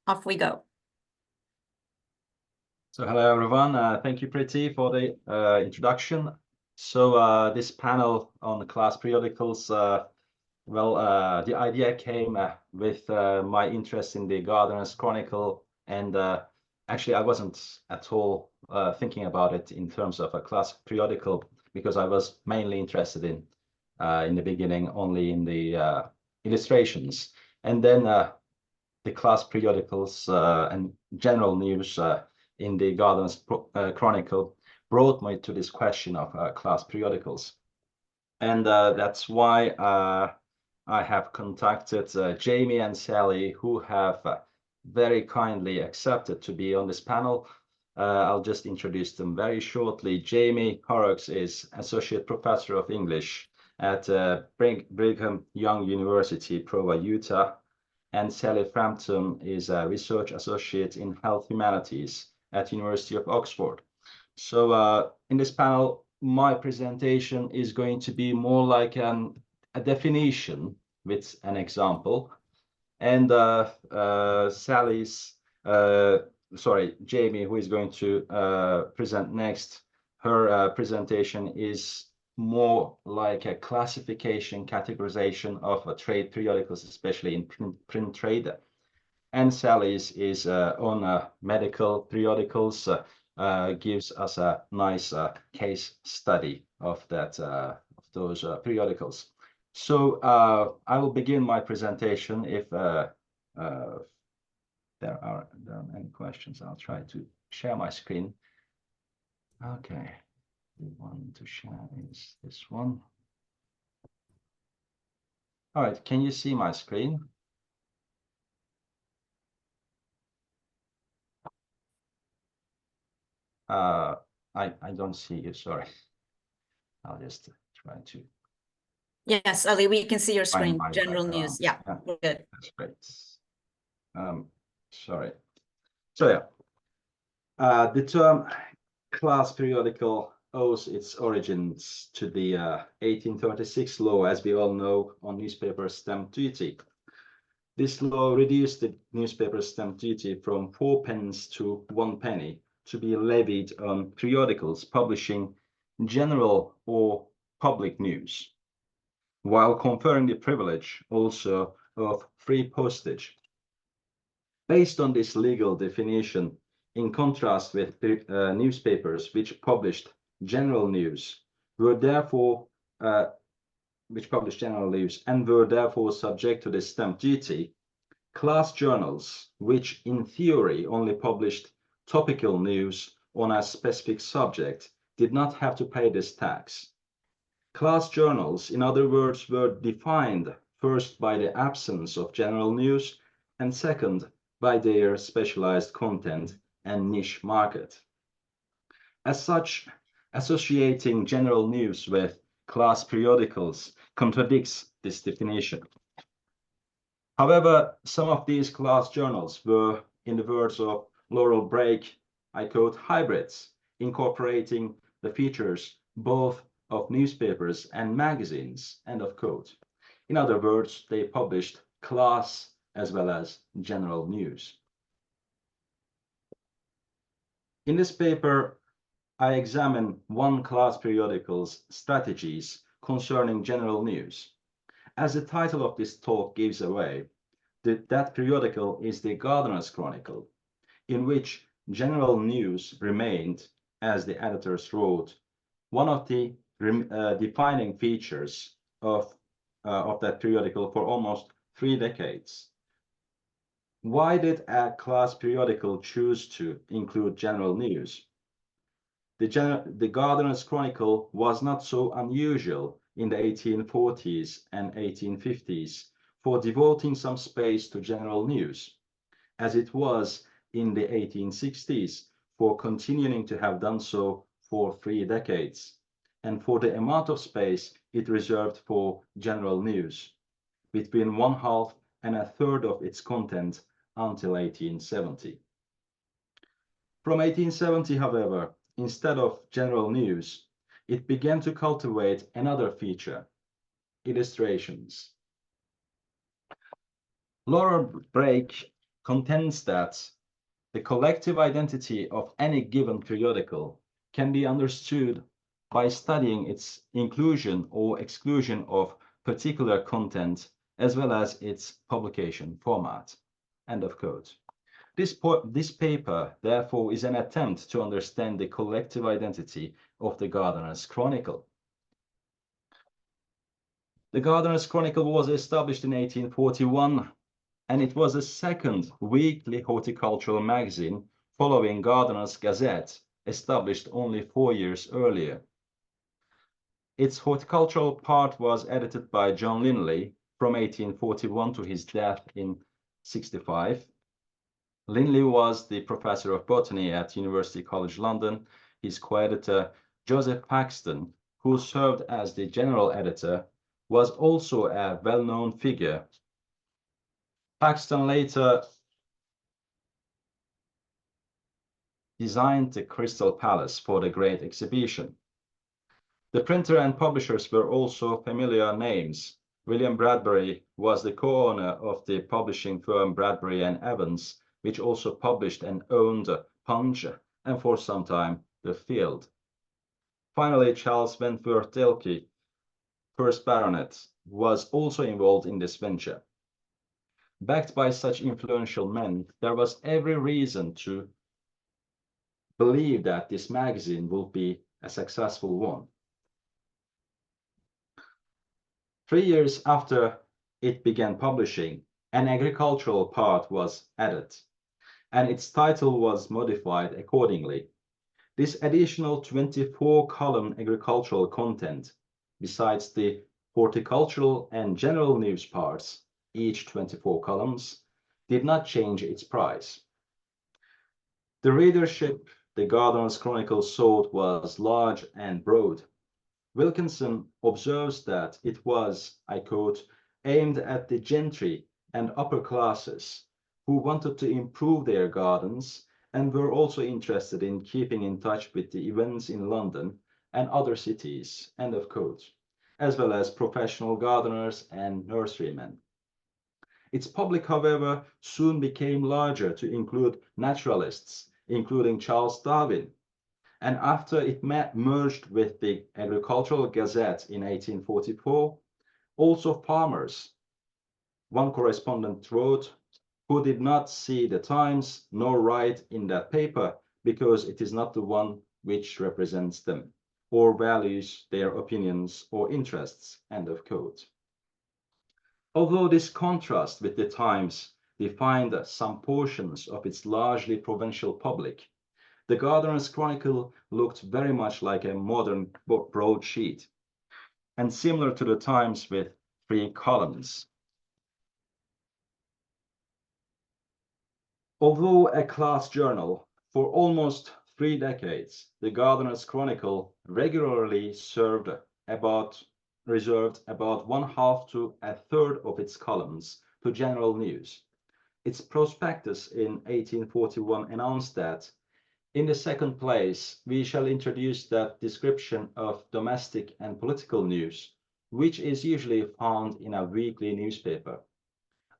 off we go. So hello everyone, thank you Pretty for the introduction. So this panel on the class periodicals, the idea came with my interest in the Gardener's Chronicle, and actually I wasn't at all thinking about it in terms of a class periodical, because I was mainly interested in the beginning only in the illustrations, and then the class periodicals and general news in the Gardener's Chronicle brought me to this question of class periodicals. And that's why I have contacted Jamie and Sally, who have very kindly accepted to be on this panel. I'll just introduce them very shortly. Jamie Horrocks is Associate Professor of English at Brigham Young University, Provo, Utah. And Sally Frampton is a Research Associate in Health Humanities at University of Oxford. So in this panel, my presentation is going to be more like a definition with an example. And Jamie, who is going to present next, her presentation is more like a classification, categorization of trade periodicals, especially in print trade. And Sally's is on medical periodicals, gives us a nice case study of that of those periodicals. So I will begin my presentation. If there are any questions, I'll try to share my screen. Okay, the one to share is this one. All right, can you see my screen? I don't see you, sorry. I'll just try to. Yes, Ali, we can see your screen. General news. Yeah, we're good. That's great. Sorry. So yeah, the term class periodical owes its origins to the 1836 law, as we all know, on newspaper stamp duty. This law reduced the newspaper stamp duty from 4p to 1p to be levied on periodicals publishing general or public news, while conferring the privilege also of free postage. Based on this legal definition, in contrast with newspapers which published general news, were therefore and were therefore subject to the stamp duty, class journals, which in theory only published topical news on a specific subject, did not have to pay this tax. Class journals, in other words, were defined first by the absence of general news, and second, by their specialized content and niche market. As such, associating general news with class periodicals contradicts this definition. However, some of these class journals were, in the words of Laurel Brake, I quote, hybrids, incorporating the features both of newspapers and magazines, end of quote. In other words, they published class as well as general news. In this paper, I examine one class periodical's strategies concerning general news. As the title of this talk gives away, that periodical is the Gardener's Chronicle, in which general news remained, as the editors wrote, one of the defining features of that periodical for almost 3 decades. Why did a class periodical choose to include general news? The Gardener's Chronicle was not so unusual in the 1840s and 1850s for devoting some space to general news, as it was in the 1860s for continuing to have done so for 3 decades, and for the amount of space it reserved for general news, between 1/2 and 1/3 of its content until 1870. From 1870, however, instead of general news, it began to cultivate another feature, illustrations. Laurel Brake contends that the collective identity of any given periodical can be understood by studying its inclusion or exclusion of particular content as well as its publication format. End of quote. This paper, therefore, is an attempt to understand the collective identity of the Gardener's Chronicle. The Gardener's Chronicle was established in 1841, and it was the second weekly horticultural magazine following Gardener's Gazette, established only 4 years earlier. Its horticultural part was edited by John Linley from 1841 to his death in 1965. Linley was the professor of botany at University College London. His co-editor, Joseph Paxton, who served as the general editor, was also a well-known figure. Paxton later designed the Crystal Palace for the Great Exhibition. The printer and publishers were also familiar names. William Bradbury was the co-owner of the publishing firm Bradbury and Evans, which also published and owned Punch and for some time The Field. Finally, Charles Wentworth Dilke, first baronet, was also involved in this venture. Backed by such influential men, there was every reason to believe that this magazine would be a successful one. 3 years after it began publishing, an agricultural part was added, and its title was modified accordingly. This additional 24-column agricultural content, besides the horticultural and general news parts, each 24 columns, did not change its price. The readership the Gardener's Chronicle sought was large and broad. Wilkinson observes that it was, I quote, aimed at the gentry and upper classes who wanted to improve their gardens and were also interested in keeping in touch with the events in London and other cities, end of quote, as well as professional gardeners and nurserymen. Its public, however, soon became larger to include naturalists, including Charles Darwin, and after it merged with the Agricultural Gazette in 1844, also farmers. One correspondent wrote, who did not see the Times nor write in that paper because it is not the one which represents them or values their opinions or interests, end of quote. Although this contrast with the Times defined some portions of its largely provincial public, the Gardener's Chronicle looked very much like a modern broadsheet, and similar to the Times with 3 columns. Although a class journal, for almost 3 decades, the Gardener's Chronicle regularly reserved about 1/2 to 1/3 of its columns to general news. Its prospectus in 1841 announced that, in the second place, we shall introduce that description of domestic and political news, which is usually found in a weekly newspaper.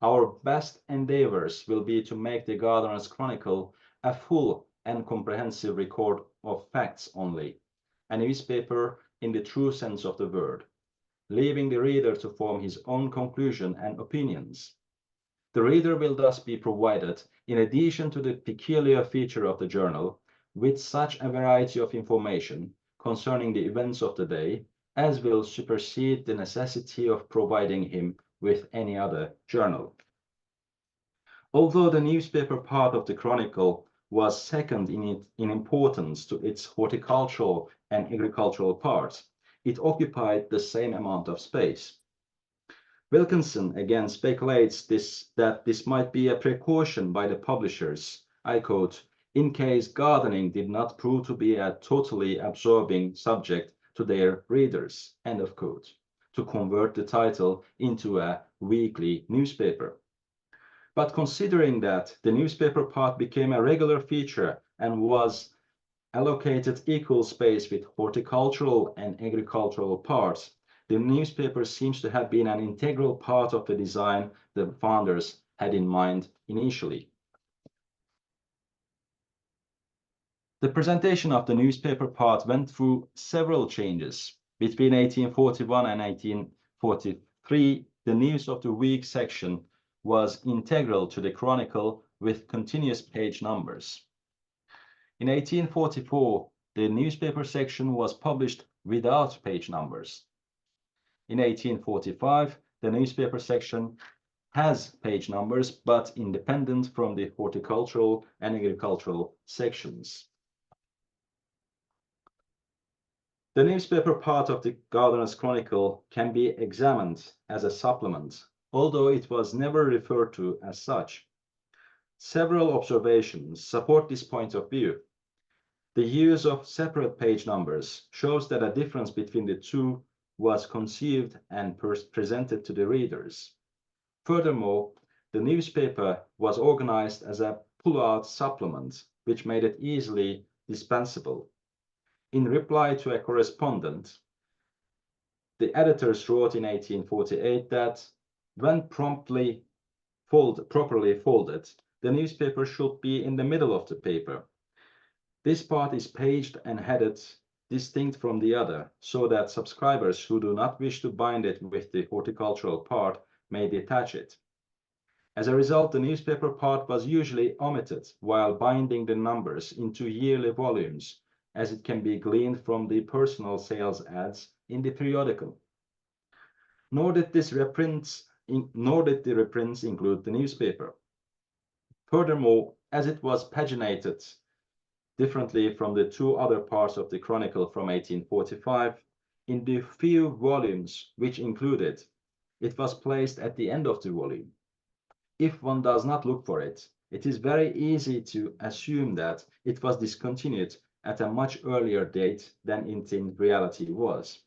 Our best endeavors will be to make the Gardener's Chronicle a full and comprehensive record of facts only, a newspaper in the true sense of the word, leaving the reader to form his own conclusion and opinions. The reader will thus be provided, in addition to the peculiar feature of the journal, with such a variety of information concerning the events of the day as will supersede the necessity of providing him with any other journal. Although the newspaper part of the Chronicle was second in importance to its horticultural and agricultural parts, it occupied the same amount of space. Wilkinson again speculates that this might be a precaution by the publishers, I quote, in case gardening did not prove to be a totally absorbing subject to their readers, end of quote, to convert the title into a weekly newspaper. But considering that the newspaper part became a regular feature and was allocated equal space with horticultural and agricultural parts, the newspaper seems to have been an integral part of the design the founders had in mind initially. The presentation of the newspaper part went through several changes. Between 1841 and 1843, the News of the Week section was integral to the Chronicle with continuous page numbers. In 1844, the newspaper section was published without page numbers. In 1845, the newspaper section has page numbers, but independent from the horticultural and agricultural sections. The newspaper part of the Gardener's Chronicle can be examined as a supplement, although it was never referred to as such. Several observations support this point of view. The use of separate page numbers shows that a difference between the two was conceived and presented to the readers. Furthermore, the newspaper was organized as a pull-out supplement, which made it easily dispensable. In reply to a correspondent, the editors wrote in 1848 that when properly folded, the newspaper should be in the middle of the paper. This part is paged and headed distinct from the other, so that subscribers who do not wish to bind it with the horticultural part may detach it. As a result, the newspaper part was usually omitted while binding the numbers into yearly volumes, as it can be gleaned from the personal sales ads in the periodical. Nor did the reprints include the newspaper. Furthermore, as it was paginated differently from the two other parts of the Chronicle from 1845, in the few volumes which included, it was placed at the end of the volume. If one does not look for it, it is very easy to assume that it was discontinued at a much earlier date than it in reality was.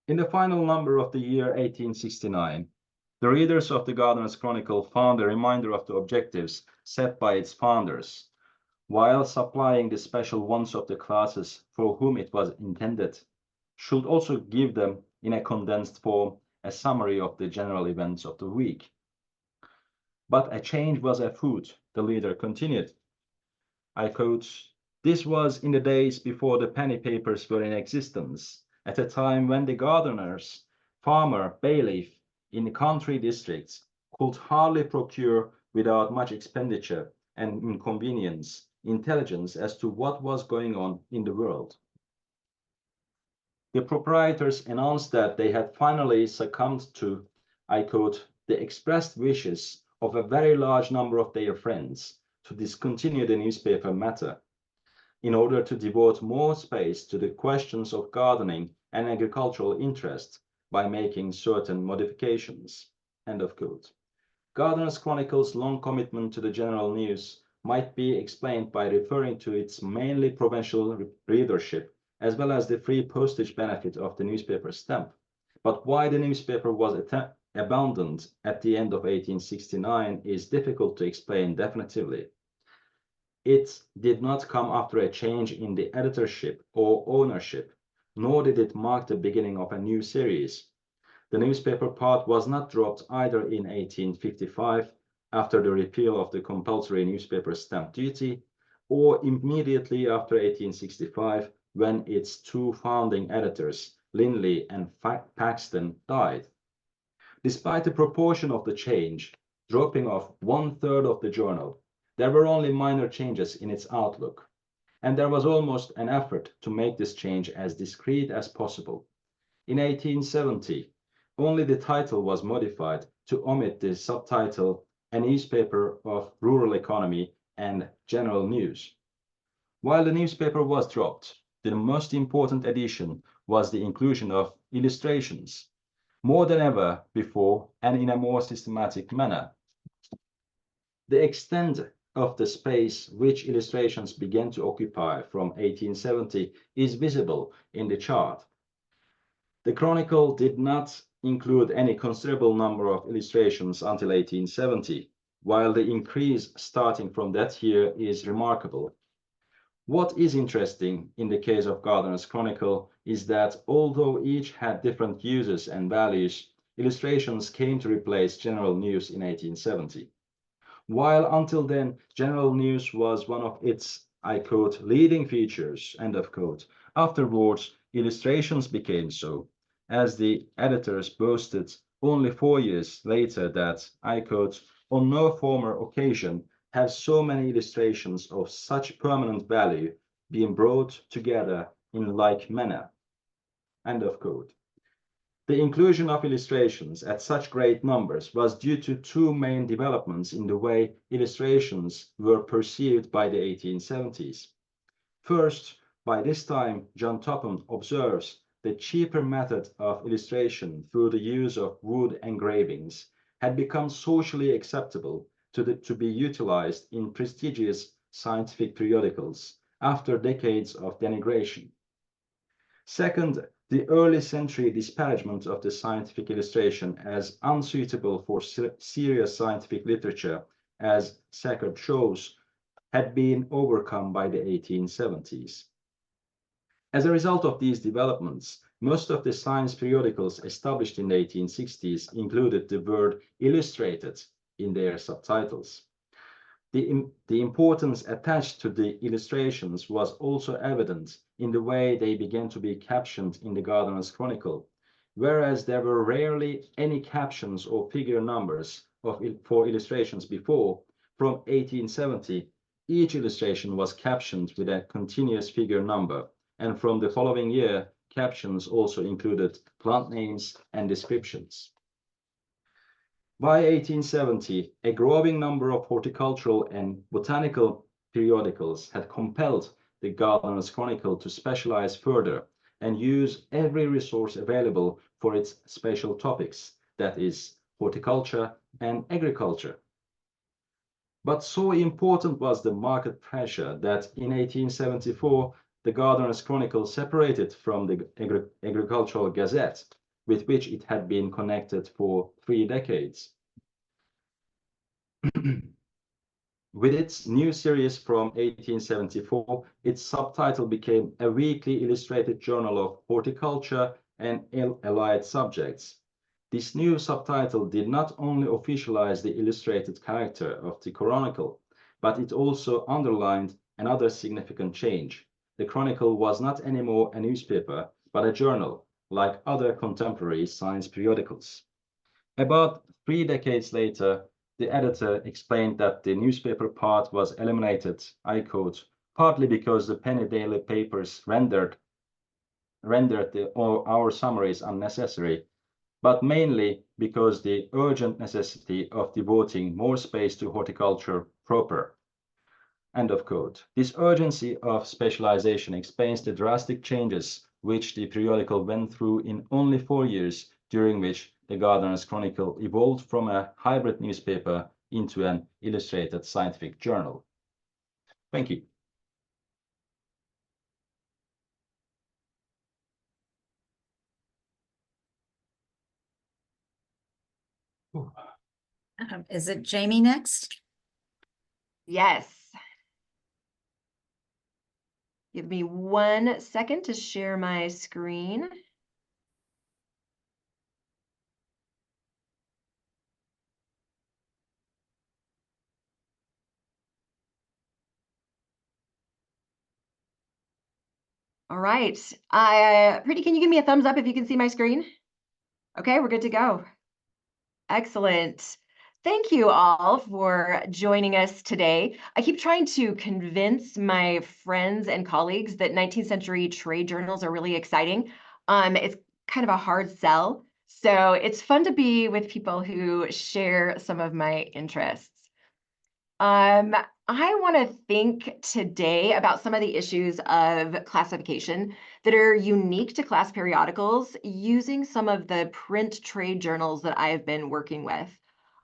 In the final number of the year 1869, the readers of the Gardener's Chronicle found a reminder of the objectives set by its founders, while supplying the special wants of the classes for whom it was intended, should also give them, in a condensed form, a summary of the general events of the week. But a change was afoot, the leader continued. I quote, "This was in the days before the penny papers were in existence, at a time when the gardeners, farmer, bailiff, in the country districts could hardly procure without much expenditure and inconvenience intelligence as to what was going on in the world. The proprietors announced that they had finally succumbed to, I quote, the expressed wishes of a very large number of their friends to discontinue the newspaper matter, in order to devote more space to the questions of gardening and agricultural interest by making certain modifications." End of quote. Gardener's Chronicle's long commitment to the general news might be explained by referring to its mainly provincial readership, as well as the free postage benefit of the newspaper stamp. But why the newspaper was abandoned at the end of 1869 is difficult to explain definitively. It did not come after a change in the editorship or ownership, nor did it mark the beginning of a new series. The newspaper part was not dropped either in 1855, after the repeal of the compulsory newspaper stamp duty, or immediately after 1865, when its two founding editors, Linley and Paxton, died. Despite the proportion of the change, dropping off 1/3 of the journal, there were only minor changes in its outlook, and there was almost an effort to make this change as discreet as possible. In 1870, only the title was modified to omit the subtitle, "A Newspaper of Rural Economy and General News." While the newspaper was dropped, the most important addition was the inclusion of illustrations, more than ever before and in a more systematic manner. The extent of the space which illustrations began to occupy from 1870 is visible in the chart. The Chronicle did not include any considerable number of illustrations until 1870, while the increase starting from that year is remarkable. What is interesting in the case of Gardener's Chronicle is that although each had different uses and values, illustrations came to replace general news in 1870. while until then, general news was one of its, I quote, leading features, end of quote. Afterwards, illustrations became so, as the editors boasted only 4 years later that, I quote, on no former occasion have so many illustrations of such permanent value been brought together in like manner, end of quote. The inclusion of illustrations at such great numbers was due to two main developments in the way illustrations were perceived by the 1870s. First, by this time, John Topham observes the cheaper method of illustration through the use of wood engravings had become socially acceptable to be utilized in prestigious scientific periodicals after decades of denigration. Second, the early century disparagement of the scientific illustration as unsuitable for serious scientific literature as Sackert shows had been overcome by the 1870s. As a result of these developments, most of the science periodicals established in the 1860s included the word illustrated in their subtitles. The importance attached to the illustrations was also evident in the way they began to be captioned in the Gardener's Chronicle, whereas there were rarely any captions or figure numbers for illustrations before. From 1870, each illustration was captioned with a continuous figure number, and from the following year, captions also included plant names and descriptions. By 1870, a growing number of horticultural and botanical periodicals had compelled the Gardener's Chronicle to specialize further and use every resource available for its special topics, that is, horticulture and agriculture. But so important was the market pressure that in 1874, the Gardener's Chronicle separated from the Agricultural Gazette, with which it had been connected for 3 decades. With its new series from 1874, its subtitle became a weekly illustrated journal of horticulture and allied subjects. This new subtitle did not only officialize the illustrated character of the Chronicle, but it also underlined another significant change. The Chronicle was not anymore a newspaper, but a journal, like other contemporary science periodicals. About 3 decades later, the editor explained that the newspaper part was eliminated, I quote, partly because the penny daily papers rendered our summaries unnecessary, but mainly because the urgent necessity of devoting more space to horticulture proper. End of quote. This urgency of specialization explains the drastic changes which the periodical went through in only 4 years, during which the Gardener's Chronicle evolved from a hybrid newspaper into an illustrated scientific journal. Thank you. Is it Jamie next? Yes. Give me 1 second to share my screen. All right. Pretty, can you give me a thumbs up if you can see my screen? Okay, we're good to go. Excellent. Thank you all for joining us today. I keep trying to convince my friends and colleagues that 19th century trade journals are really exciting. It's kind of a hard sell. So it's fun to be with people who share some of my interests. I want to think today about some of the issues of classification that are unique to class periodicals using some of the print trade journals that I have been working with.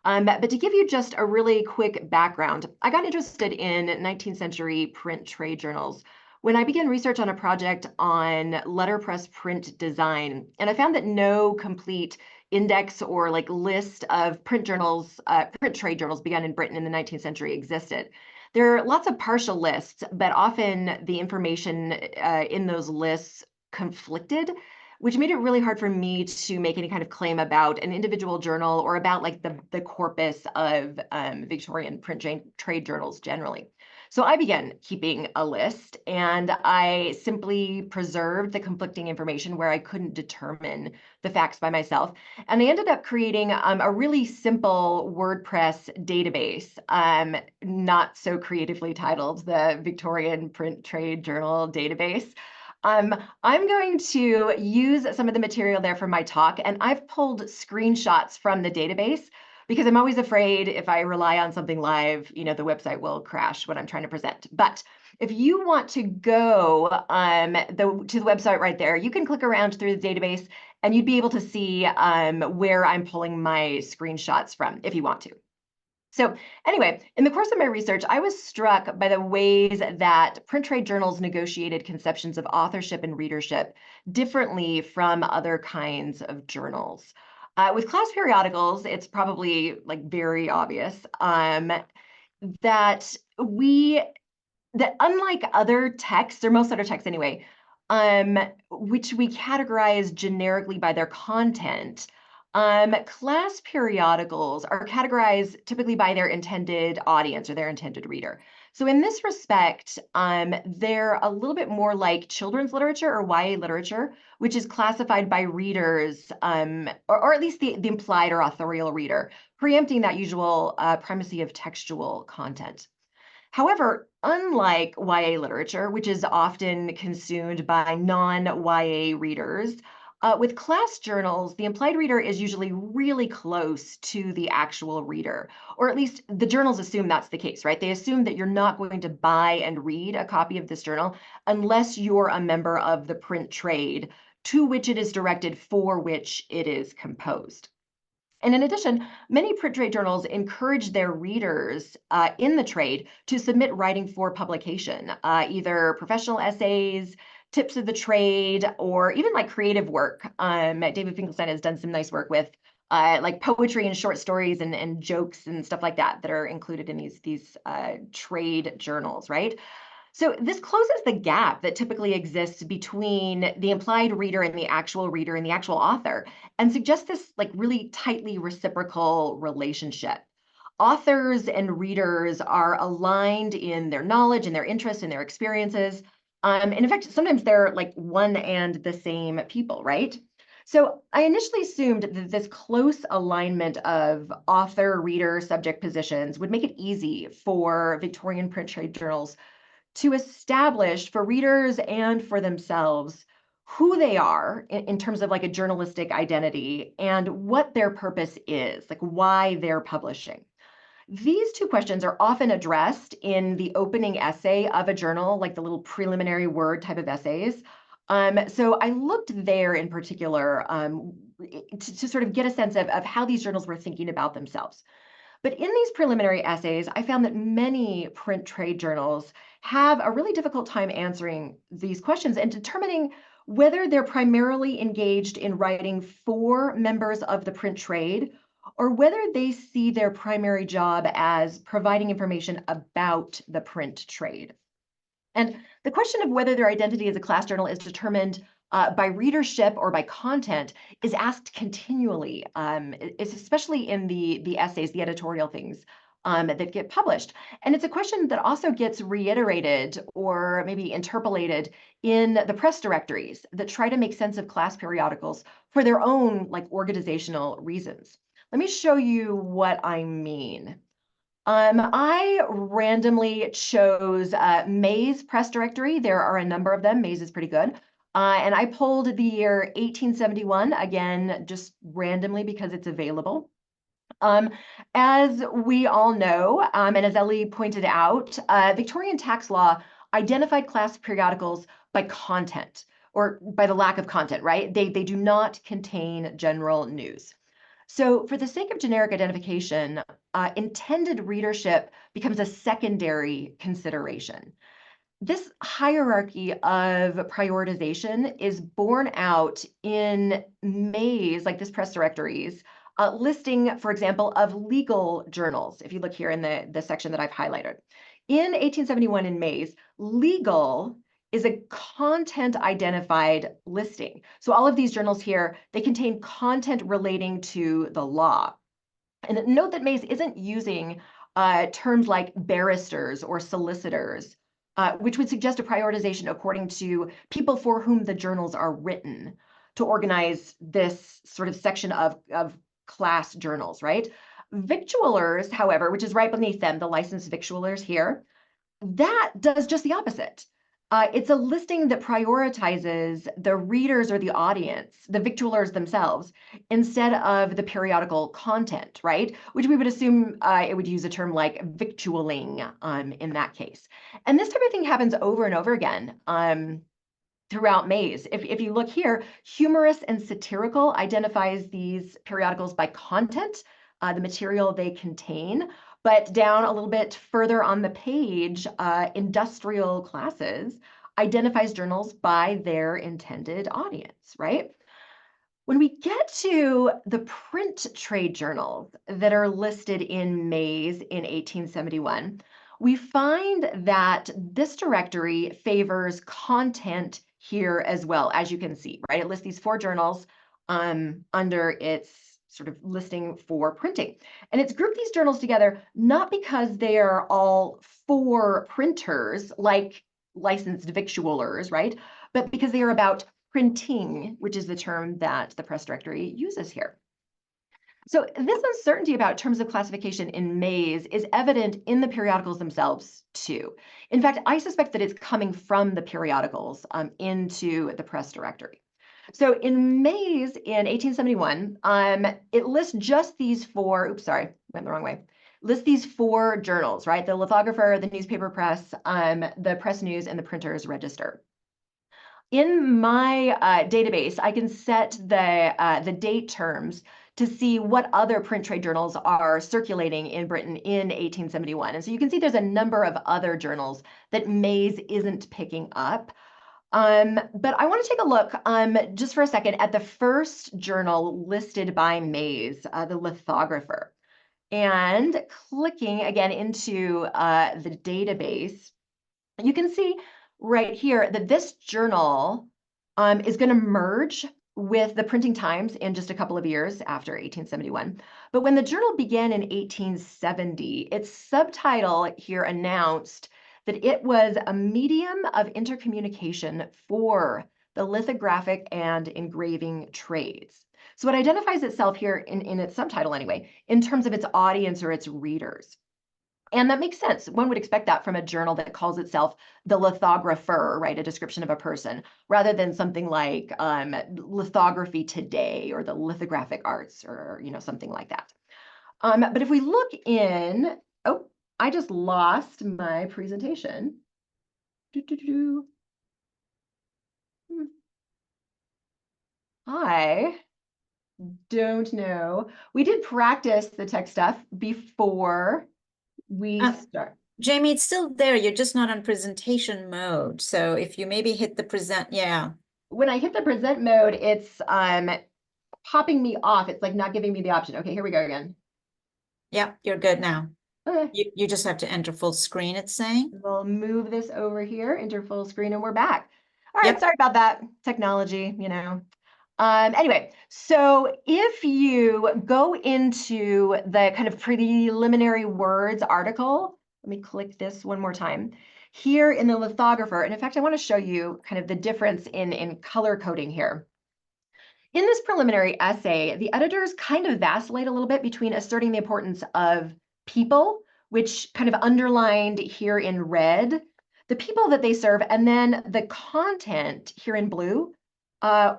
But to give you just a really quick background, I got interested in 19th century print trade journals when I began research on a project on letterpress print design, and I found that no complete index or like list of print journals, print trade journals begun in Britain in the 19th century existed. There are lots of partial lists, but often the information in those lists conflicted which made it really hard for me to make any kind of claim about an individual journal or about like the corpus of Victorian print trade journals generally. So I began keeping a list, and I simply preserved the conflicting information where I couldn't determine the facts by myself. And I ended up creating a really simple WordPress database, not so creatively titled the Victorian Print Trade Journal Database. I'm going to use some of the material there for my talk, and I've pulled screenshots from the database because I'm always afraid if I rely on something live, the website will crash what I'm trying to present. But if you want to go to the website right there, you can click around through the database and you'd be able to see where I'm pulling my screenshots from if you want to. So anyway, in the course of my research, I was struck by the ways that print trade journals negotiated conceptions of authorship and readership differently from other kinds of journals. With class periodicals, it's probably like very obvious that unlike other texts, or most other texts anyway, which we categorize generically by their content, class periodicals are categorized typically by their intended audience or their intended reader. So in this respect, they're a little bit more like children's literature or YA literature, which is classified by readers, or at least the implied or authorial reader, preempting that usual primacy of textual content. However, unlike YA literature, which is often consumed by non-YA readers, with class journals, the implied reader is usually really close to the actual reader, or at least the journals assume that's the case, right? They assume that you're not going to buy and read a copy of this journal unless you're a member of the print trade to which it is directed, for which it is composed. And in addition, many print trade journals encourage their readers in the trade to submit writing for publication, either professional essays, tips of the trade, or even like creative work. David Finkelstein has done some nice work with like poetry and short stories and jokes and stuff like that are included in these trade journals, right? So this closes the gap that typically exists between the implied reader and the actual reader and the actual author, and suggests this like really tightly reciprocal relationship. Authors and readers are aligned in their knowledge and their interests and their experiences. And in fact, sometimes they're like one and the same people, right? So I initially assumed that this close alignment of author, reader, subject positions would make it easy for Victorian print trade journals to establish for readers and for themselves who they are in terms of like a journalistic identity and what their purpose is, like why they're publishing. These two questions are often addressed in the opening essay of a journal, like the little preliminary word type of essays. So I looked there in particular to sort of get a sense of how these journals were thinking about themselves. But in these preliminary essays, I found that many print trade journals have a really difficult time answering these questions and determining whether they're primarily engaged in writing for members of the print trade or whether they see their primary job as providing information about the print trade. And the question of whether their identity as a class journal is determined by readership or by content is asked continually, especially in the essays, the editorial things that get published. And it's a question that also gets reiterated or maybe interpolated in the press directories that try to make sense of class periodicals for their own like organizational reasons. Let me show you what I mean. I randomly chose May's press directory. There are a number of them. May's is pretty good. And I pulled the year 1871, again, just randomly because it's available. As we all know, and as Ellie pointed out, Victorian tax law identified class periodicals by content or by the lack of content, right? They do not contain general news. So for the sake of generic identification, intended readership becomes a secondary consideration. This hierarchy of prioritization is borne out in May's, like this press directories, listing, for example, of legal journals, if you look here in the section that I've highlighted. In 1871 in May's, legal is a content identified listing. So all of these journals here, they contain content relating to the law. And note that Mays isn't using terms like barristers or solicitors, which would suggest a prioritization according to people for whom the journals are written to organize this sort of section of class journals, right? Victualers, however, which is right beneath them, the licensed victualers here, that does just the opposite. It's a listing that prioritizes the readers or the audience, the victualers themselves, instead of the periodical content, right? Which we would assume it would use a term like victualling in that case. And this type of thing happens over and over again throughout Mays. If you look here, humorous and satirical identifies these periodicals by content, the material they contain. But down a little bit further on the page, industrial classes identifies journals by their intended audience, right? When we get to the print trade journals that are listed in Mays in 1871, we find that this directory favors content here as well, as you can see, right? It lists these 4 journals under its sort of listing for printing. And it's grouped these journals together, not because they are all for printers, like licensed victualers, right? But because they are about printing, which is the term that the press directory uses here. So this uncertainty about terms of classification in Mays is evident in the periodicals themselves too. In fact, I suspect that it's coming from the periodicals into the press directory. So in Mays in 1871, it lists just these 4, oops, sorry, went the wrong way. Lists these 4 journals, right? The lithographer, the newspaper press, the press news, and the printer's register. In my database, I can set the date terms to see what other print trade journals are circulating in Britain in 1871. And so you can see there's a number of other journals that Mays isn't picking up. But I want to take a look just for a second at the first journal listed by Mays, the lithographer. And clicking again into the database, you can see right here that this journal is going to merge with the Printing Times in just a couple of years after 1871. But when the journal began in 1870, its subtitle here announced that it was a medium of intercommunication for the lithographic and engraving trades. So it identifies itself here in its subtitle anyway, in terms of its audience or its readers. And that makes sense. One would expect that from a journal that calls itself the lithographer, right? A description of a person, rather than something like lithography today or the lithographic arts or something like that. But if we look in, oh, I just lost my presentation. I don't know. We did practice the tech stuff before we start. Jamie, it's still there. You're just not on presentation mode. So if you maybe hit the present, yeah. When I hit the present mode, it's popping me off. It's like not giving me the option. Okay, here we go again. Yep, you're good now. Okay. You just have to enter full screen, it's saying. We'll move this over here, enter full screen, and we're back. All right, sorry about that. Technology, Anyway, so if you go into the kind of preliminary words article, let me click this one more time. Here in the lithographer, and in fact, I want to show you kind of the difference in color coding here. In this preliminary essay, the editors kind of vacillate a little bit between asserting the importance of people, which kind of underlined here in red, the people that they serve, and then the content here in blue,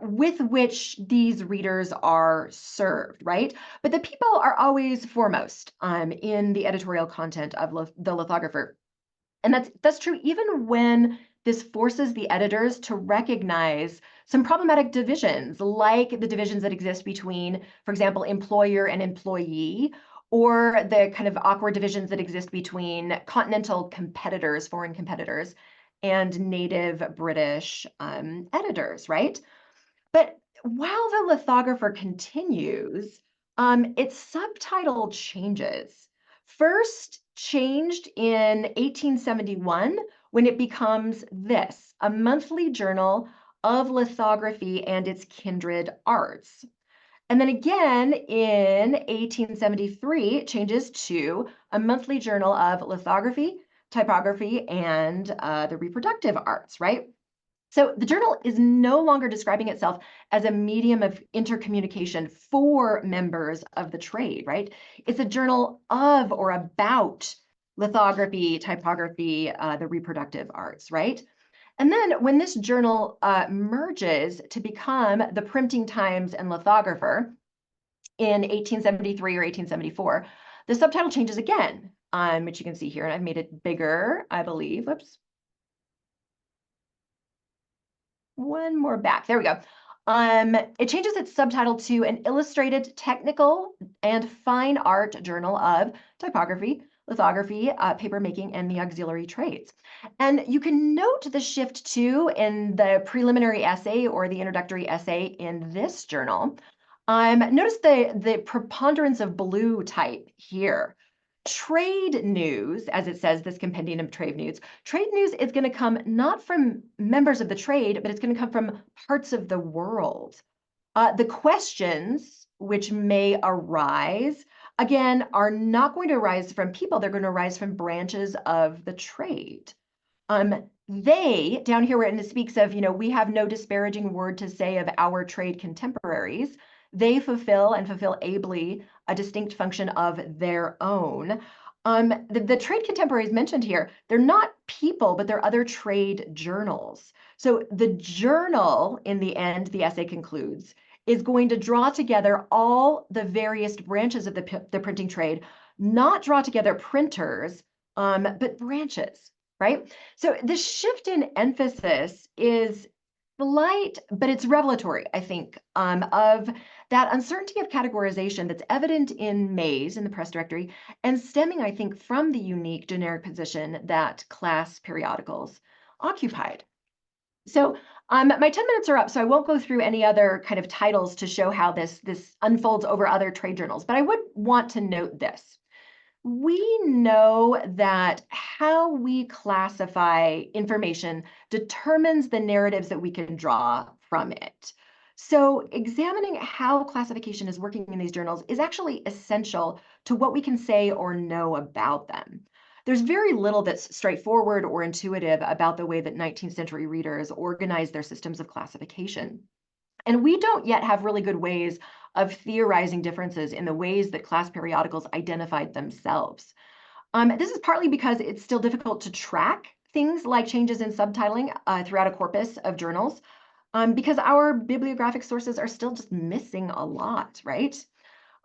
with which these readers are served, right? But the people are always foremost in the editorial content of the lithographer. And that's true even when this forces the editors to recognize some problematic divisions, like the divisions that exist between, for example, employer and employee, or the kind of awkward divisions that exist between continental competitors, foreign competitors, and native British editors, right? But while the lithographer continues, its subtitle changes. First changed in 1871 when it becomes this, a monthly journal of lithography and its kindred arts. And then again in 1873, it changes to a monthly journal of lithography, typography, and the reproductive arts, right? So the journal is no longer describing itself as a medium of intercommunication for members of the trade, right? It's a journal of or about lithography, typography, the reproductive arts, right? And then when this journal merges to become the Printing Times and Lithographer in 1873 or 1874, the subtitle changes again, which you can see here, and I've made it bigger, I believe. Whoops. One more back. There we go. It changes its subtitle to an illustrated, technical, and fine art journal of typography, lithography, paper making, and the auxiliary trades. And you can note the shift too in the preliminary essay or the introductory essay in this journal. Notice the preponderance of blue type here. Trade news, as it says, this compendium of trade news is going to come not from members of the trade, but it's going to come from parts of the world. The questions which may arise, again, are not going to arise from people. They're going to arise from branches of the trade. They, down here where it speaks of, we have no disparaging word to say of our trade contemporaries. They fulfill and fulfill ably a distinct function of their own. The trade contemporaries mentioned here, they're not people, but they're other trade journals. So the journal, in the end, the essay concludes, is going to draw together all the various branches of the printing trade, not draw together printers, but branches, right? So the shift in emphasis is slight, but it's revelatory, I think, of that uncertainty of categorization that's evident in May's in the press directory and stemming, I think, from the unique generic position that class periodicals occupied. So my 10 minutes are up, so I won't go through any other kind of titles to show how this unfolds over other trade journals, but I would want to note this. We know that how we classify information determines the narratives that we can draw from it. So examining how classification is working in these journals is actually essential to what we can say or know about them. There's very little that's straightforward or intuitive about the way that 19th century readers organize their systems of classification. And we don't yet have really good ways of theorizing differences in the ways that class periodicals identified themselves. This is partly because it's still difficult to track things like changes in subtitling throughout a corpus of journals, because our bibliographic sources are still just missing a lot, right?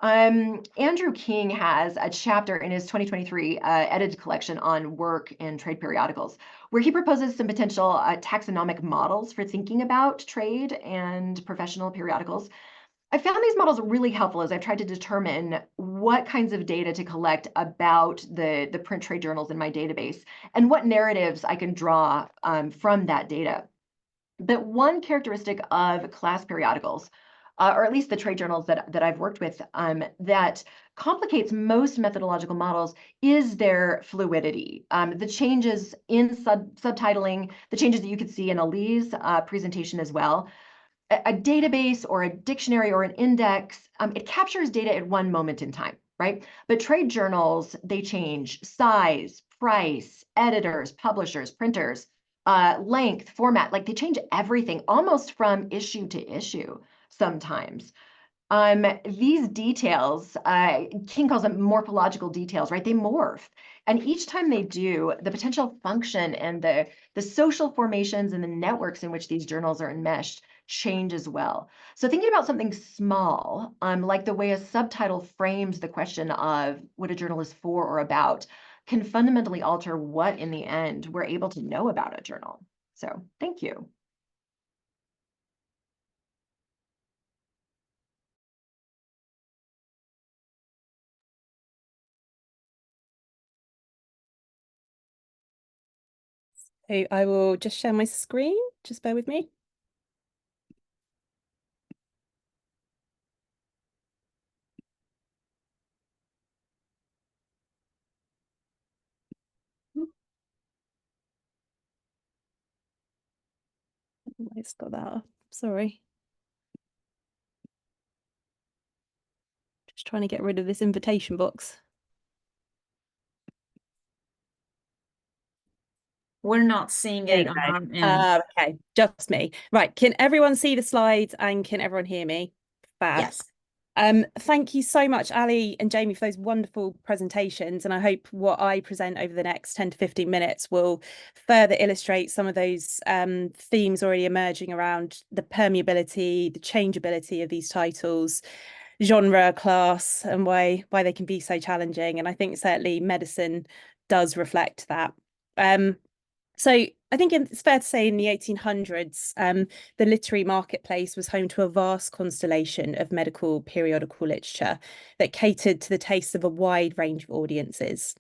Andrew King has a chapter in his 2023 edited collection on work in trade periodicals, where he proposes some potential taxonomic models for thinking about trade and professional periodicals. I found these models really helpful as I've tried to determine what kinds of data to collect about the print trade journals in my database and what narratives I can draw from that data. But one characteristic of class periodicals, or at least the trade journals that I've worked with, that complicates most methodological models is their fluidity. The changes in subtitling, the changes that you could see in Ali's presentation as well. A database or a dictionary or an index, it captures data at one moment in time, right? But trade journals, they change size, price, editors, publishers, printers, length, format, like they change everything almost from issue to issue sometimes. These details, King calls them morphological details, right? They morph. And each time they do, the potential function and the social formations and the networks in which these journals are enmeshed change as well. So thinking about something small, like the way a subtitle frames the question of what a journal is for or about, can fundamentally alter what, in the end, we're able to know about a journal. So thank you. So I will just share my screen. Just bear with me. it's got that up. Sorry. Just trying to get rid of this invitation box. We're not seeing There it you on go. our end. Okay, just me. Right, can everyone see the slides and can everyone hear me? Fab. Yes. Thank you so much, Ali and Jamie, for those wonderful presentations. And I hope what I present over the next 10 to 15 minutes will further illustrate some of those themes already emerging around the permeability, the changeability of these titles, genre, class, and why they can be so challenging. And I think certainly medicine does reflect that. So I think it's fair to say in the 1800s, the literary marketplace was home to a vast constellation of medical periodical literature that catered to the tastes of a wide range of audiences.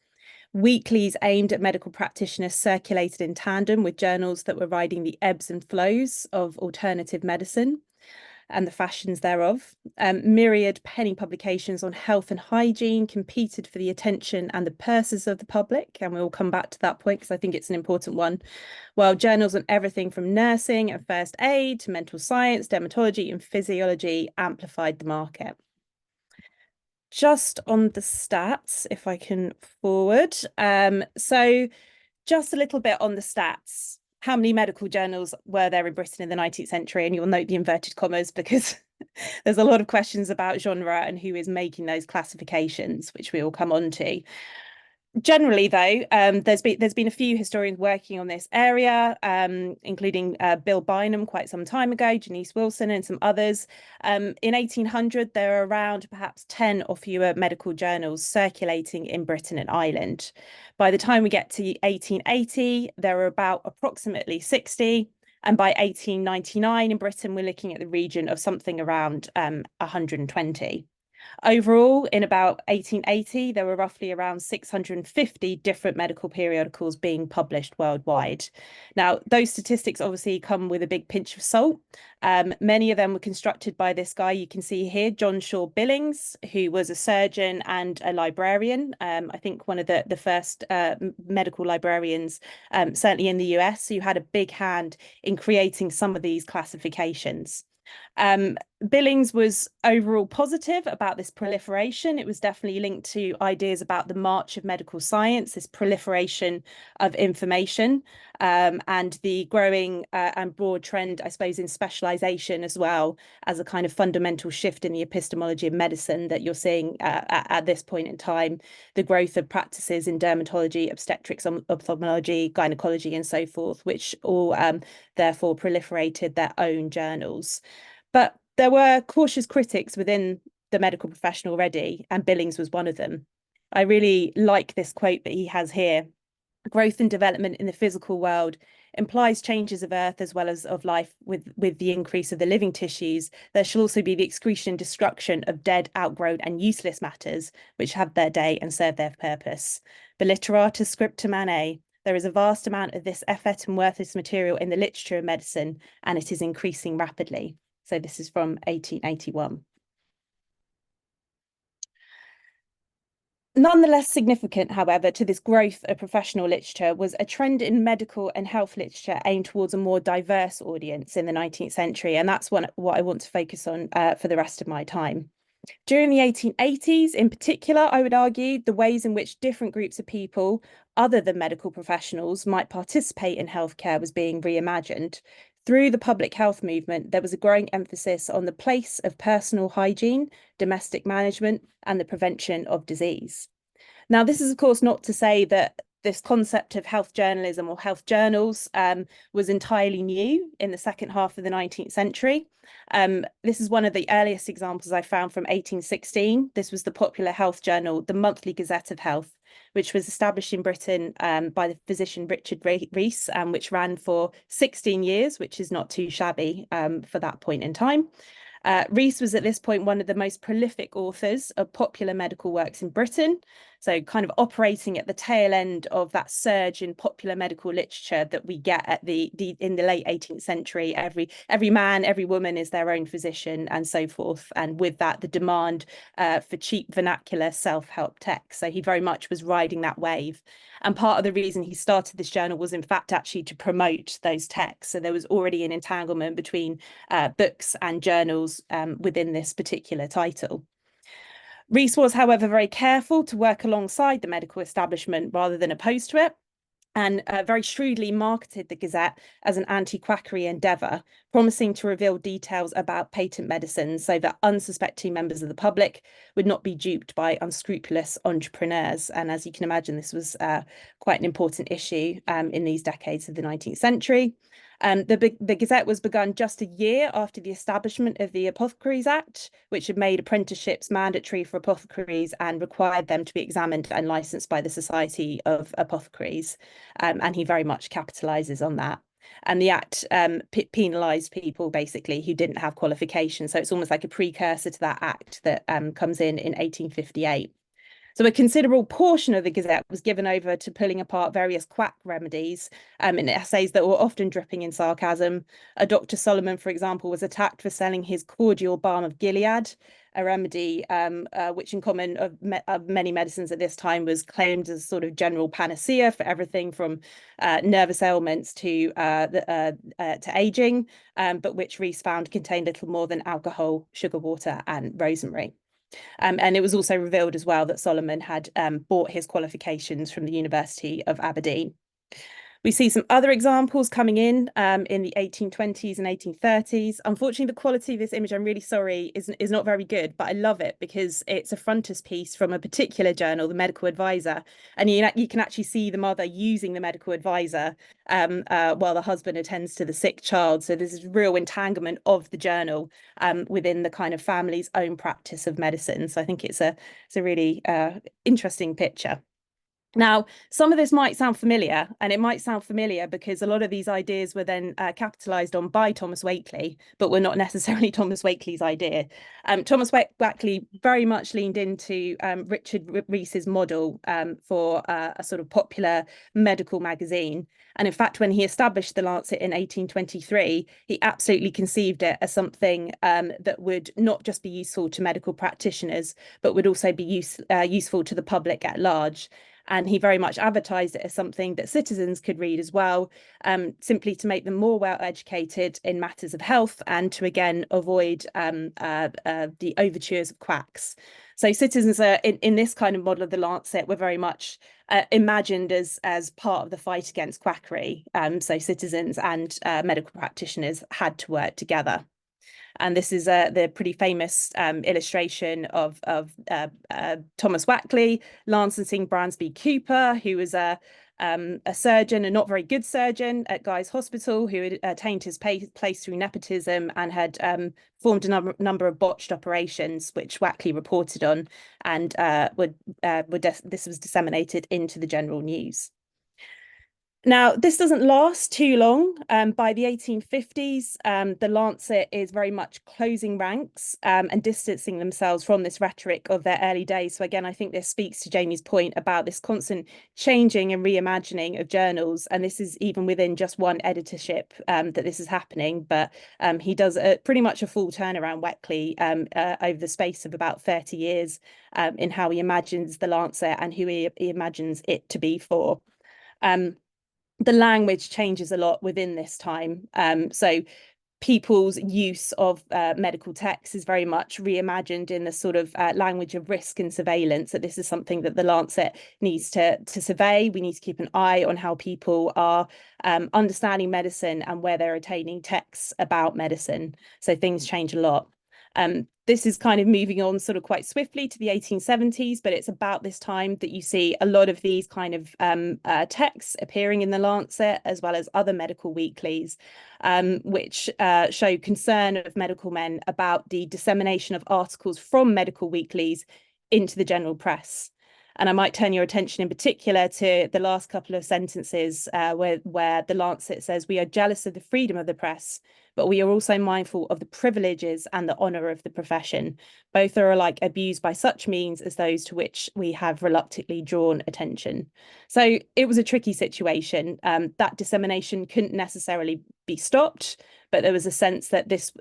Weeklies aimed at medical practitioners circulated in tandem with journals that were riding the ebbs and flows of alternative medicine and the fashions thereof. Myriad penny publications on health and hygiene competed for the attention and the purses of the public, and we'll come back to that point because I think it's an important one. While journals on everything from nursing and first aid to mental science, dermatology and physiology amplified the market. Just on the stats, if I can forward. So just a little bit on the stats. How many medical journals were there in Britain in the 19th century? And you'll note the inverted commas because there's a lot of questions about genre and who is making those classifications, which we will come on to. Generally, though, there's been a few historians working on this area, including Bill Bynum quite some time ago, Janice Wilson and some others. In 1800, there were around perhaps 10 or fewer medical journals circulating in Britain and Ireland. By the time we get to 1880, there were about approximately 60. And by 1899 in Britain, we're looking at the region of something around 120. Overall, in about 1880, there were roughly around 650 different medical periodicals being published worldwide. Now, those statistics obviously come with a big pinch of salt. Many of them were constructed by this guy you can see here, John Shaw Billings, who was a surgeon and a librarian. I think one of the first medical librarians, certainly in the US, who had a big hand in creating some of these classifications. Billings was overall positive about this proliferation. It was definitely linked to ideas about the march of medical science, this proliferation of information, and the growing and broad trend, I suppose, in specialization as well as a kind of fundamental shift in the epistemology of medicine that you're seeing at this point in time, the growth of practices in dermatology, obstetrics, ophthalmology, gynecology, and so forth, which all therefore proliferated their own journals. But there were cautious critics within the medical profession already, and Billings was one of them. I really like this quote that he has here. Growth and development in the physical world implies changes of earth as well as of life with the increase of the living tissues. There shall also be the excretion and destruction of dead, outgrown and useless matters, which have their day and serve their purpose. Beliteratus scriptum annae. There is a vast amount of this effete and worthless material in the literature of medicine, and it is increasing rapidly. So this is from 1881. Nonetheless significant, however, to this growth of professional literature was a trend in medical and health literature aimed towards a more diverse audience in the 19th century. And that's what I want to focus on for the rest of my time. During the 1880s, in particular, I would argue the ways in which different groups of people, other than medical professionals, might participate in healthcare was being reimagined. Through the public health movement, there was a growing emphasis on the place of personal hygiene, domestic management, and the prevention of disease. Now, this is, of course, not to say that this concept of health journalism or health journals was entirely new in the second half of the 19th century. This is one of the earliest examples I found from 1816. This was the popular health journal, the Monthly Gazette of Health, which was established in Britain by the physician Richard Rees, which ran for 16 years, which is not too shabby for that point in time. Rees was at this point one of the most prolific authors of popular medical works in Britain. So kind of operating at the tail end of that surge in popular medical literature that we get at in the late 18th century. Every man, every woman is their own physician and so forth. And with that, the demand for cheap vernacular self-help texts. So he very much was riding that wave. And part of the reason he started this journal was in fact actually to promote those texts. So there was already an entanglement between books and journals within this particular title. Rees was, however, very careful to work alongside the medical establishment rather than opposed to it, and very shrewdly marketed the Gazette as an anti-quackery endeavour, promising to reveal details about patent medicines so that unsuspecting members of the public would not be duped by unscrupulous entrepreneurs. And as you can imagine, this was quite an important issue in these decades of the 19th century. The Gazette was begun just a year after the establishment of the Apothecaries Act, which had made apprenticeships mandatory for apothecaries and required them to be examined and licensed by the Society of Apothecaries. And he very much capitalizes on that. And the Act penalised people basically who didn't have qualifications. So it's almost like a precursor to that Act that comes in 1858. So a considerable portion of the Gazette was given over to pulling apart various quack remedies in essays that were often dripping in sarcasm. Dr. Solomon, for example, was attacked for selling his cordial balm of Gilead, a remedy which in common of many medicines at this time was claimed as sort of general panacea for everything from nervous ailments to aging, but which Rees found contained little more than alcohol, sugar water and rosemary. And it was also revealed as well that Solomon had bought his qualifications from the University of Aberdeen. We see some other examples coming in the 1820s and 1830s. Unfortunately, the quality of this image, I'm really sorry, is not very good, but I love it because it's a frontispiece from a particular journal, the Medical Advisor. And you can actually see the mother using the Medical Advisor while the husband attends to the sick child. So there's this real entanglement of the journal within the kind of family's own practice of medicine. So I think it's a really interesting picture. Now, some of this might sound familiar, and it might sound familiar because a lot of these ideas were then capitalised on by Thomas Wakley, but were not necessarily Thomas Wakley's idea. Thomas Wakley very much leaned into Richard Rees's model for a sort of popular medical magazine. And in fact, when he established the Lancet in 1823, he absolutely conceived it as something that would not just be useful to medical practitioners, but would also be useful to the public at large. And he very much advertised it as something that citizens could read as well, simply to make them more well educated in matters of health and to again avoid the overtures of quacks. So citizens in this kind of model of the Lancet were very much imagined as part of the fight against quackery. So citizens and medical practitioners had to work together. And this is the pretty famous illustration of Thomas Wakley lancing Bransby Cooper, who was a surgeon, a not very good surgeon at Guy's Hospital, who had attained his place through nepotism and had formed a number of botched operations, which Wakley reported on, and this was disseminated into the general news. Now, this doesn't last too long. By the 1850s, the Lancet is very much closing ranks and distancing themselves from this rhetoric of their early days. So again, I think this speaks to Jamie's point about this constant changing and reimagining of journals. And this is even within just one editorship that this is happening. But he does pretty much a full turnaround, Wakley, over the space of about 30 years in how he imagines the Lancet and who he imagines it to be for. The language changes a lot within this time. So people's use of medical texts is very much reimagined in the sort of language of risk and surveillance, that this is something that the Lancet needs to survey. We need to keep an eye on how people are understanding medicine and where they're attaining texts about medicine. So things change a lot. This is kind of moving on sort of quite swiftly to the 1870s, but it's about this time that you see a lot of these kind of texts appearing in the Lancet, as well as other medical weeklies, which show concern of medical men about the dissemination of articles from medical weeklies into the general press. And I might turn your attention in particular to the last couple of sentences where the Lancet says, "We are jealous of the freedom of the press, but we are also mindful of the privileges and the honour of the profession. Both are alike abused by such means as those to which we have reluctantly drawn attention." So it was a tricky situation. That dissemination couldn't necessarily be stopped, but there was a sense that this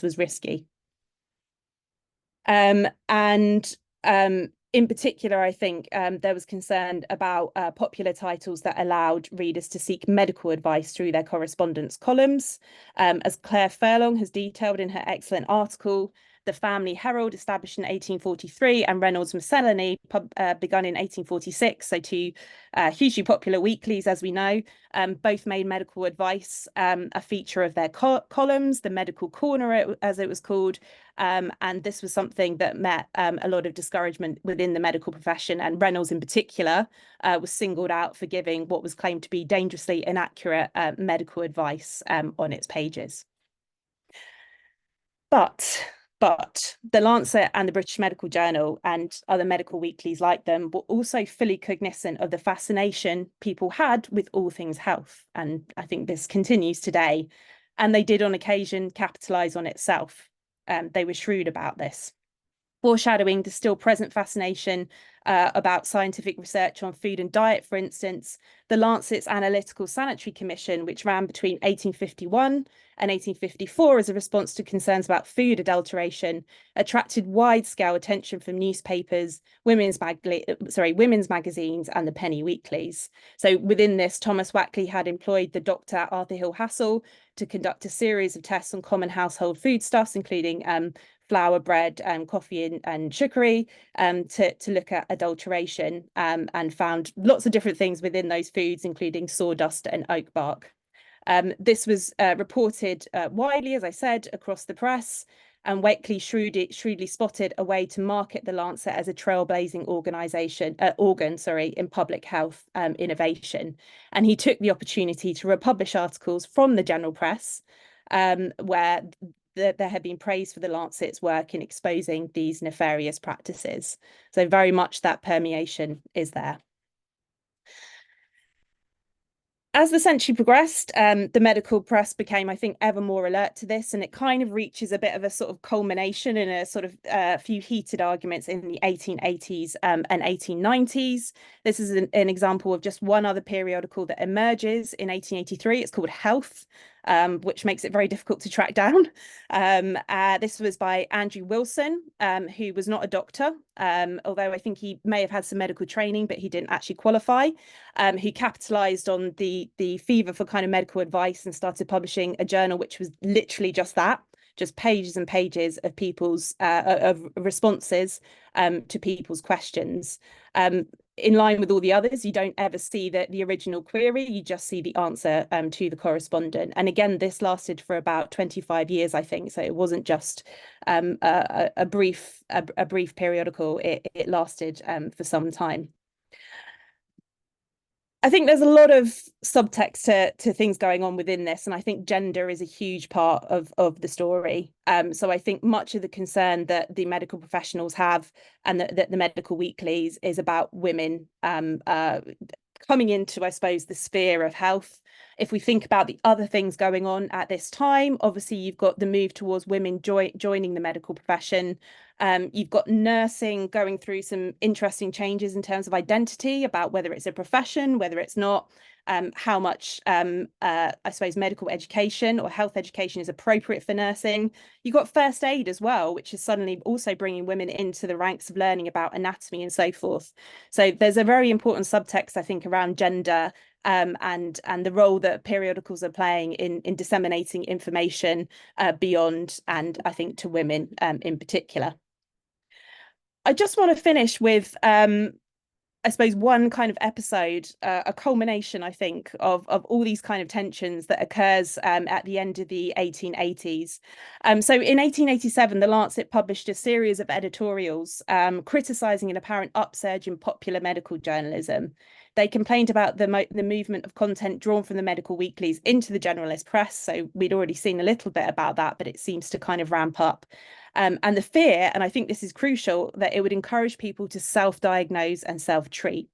was risky. In particular, I think there was concern about popular titles that allowed readers to seek medical advice through their correspondence columns. As Claire Furlong has detailed in her excellent article, the Family Herald, established in 1843, and Reynolds Miscellany, begun in 1846, so two hugely popular weeklies, as we know, both made medical advice a feature of their columns, the Medical Corner, as it was called, and this was something that met a lot of discouragement within the medical profession, and Reynolds in particular was singled out for giving what was claimed to be dangerously inaccurate medical advice on its pages. But the Lancet and the British Medical Journal and other medical weeklies like them were also fully cognizant of the fascination people had with all things health. And I think this continues today. And they did on occasion capitalise on itself. They were shrewd about this. Foreshadowing the still present fascination about scientific research on food and diet, for instance, the Lancet's Analytical Sanitary Commission, which ran between 1851 and 1854 as a response to concerns about food adulteration, attracted wide-scale attention from newspapers, women's magazines, and the penny weeklies. So within this, Thomas Wackley had employed the Dr. Arthur Hill Hassell to conduct a series of tests on common household foodstuffs, including flour, bread, coffee, and sugary, to look at adulteration, and found lots of different things within those foods, including sawdust and oak bark. This was reported widely, as I said, across the press, and Wackley shrewdly spotted a way to market the Lancet as a trailblazing organ in public health innovation. And he took the opportunity to republish articles from the general press, where there had been praise for the Lancet's work in exposing these nefarious practices. So very much that permeation is there. As the century progressed, the medical press became, I think, ever more alert to this, and it kind of reaches a bit of a sort of culmination in a sort of few heated arguments in the 1880s and 1890s. This is an example of just one other periodical that emerges in 1883. It's called Health, which makes it very difficult to track down. This was by Andrew Wilson, who was not a doctor, although I think he may have had some medical training, but he didn't actually qualify, who capitalized on the fever for kind of medical advice and started publishing a journal which was literally just that, just pages and pages of people's of responses to people's questions. In line with all the others, you don't ever see the original query, you just see the answer to the correspondent. And again, this lasted for about 25 years, I think, so it wasn't just a brief periodical, it lasted for some time. I think there's a lot of subtext to things going on within this, and I think gender is a huge part of the story. So I think much of the concern that the medical professionals have and that the medical weeklies is about women coming into, I suppose, the sphere of health. If we think about the other things going on at this time, obviously you've got the move towards women joining the medical profession. You've got nursing going through some interesting changes in terms of identity about whether it's a profession, whether it's not, how much, I suppose, medical education or health education is appropriate for nursing. You've got first aid as well, which is suddenly also bringing women into the ranks of learning about anatomy and so forth. So there's a very important subtext, I think, around gender and the role that periodicals are playing in disseminating information beyond, and I think to women in particular. I just want to finish with, I suppose, one kind of episode, a culmination, I think, of all these kind of tensions that occurs at the end of the 1880s. So in 1887, the Lancet published a series of editorials criticising an apparent upsurge in popular medical journalism. They complained about the movement of content drawn from the medical weeklies into the generalist press. So we'd already seen a little bit about that, but it seems to kind of ramp up. And the fear, and I think this is crucial, that it would encourage people to self-diagnose and self-treat.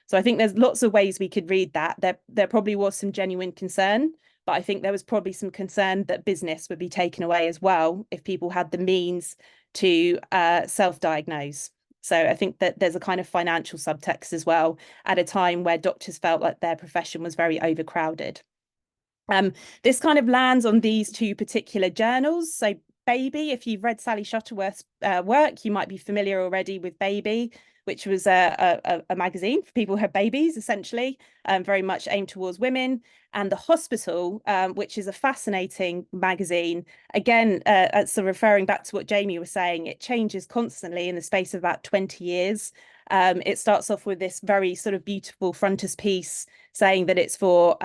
So I think there's lots of ways we could read that. There probably was some genuine concern, but I think there was probably some concern that business would be taken away as well if people had the means to self-diagnose. So I think that there's a kind of financial subtext as well at a time where doctors felt like their profession was very overcrowded. This kind of lands on these two particular journals. So Baby, if you've read Sally Shuttleworth's work, you might be familiar already with Baby, which was a magazine for people who have babies, essentially, very much aimed towards women. And The Hospital, which is a fascinating magazine. Again, sort of referring back to what Jamie was saying, it changes constantly in the space of about 20 years. It starts off with this very sort of beautiful frontispiece saying that it's for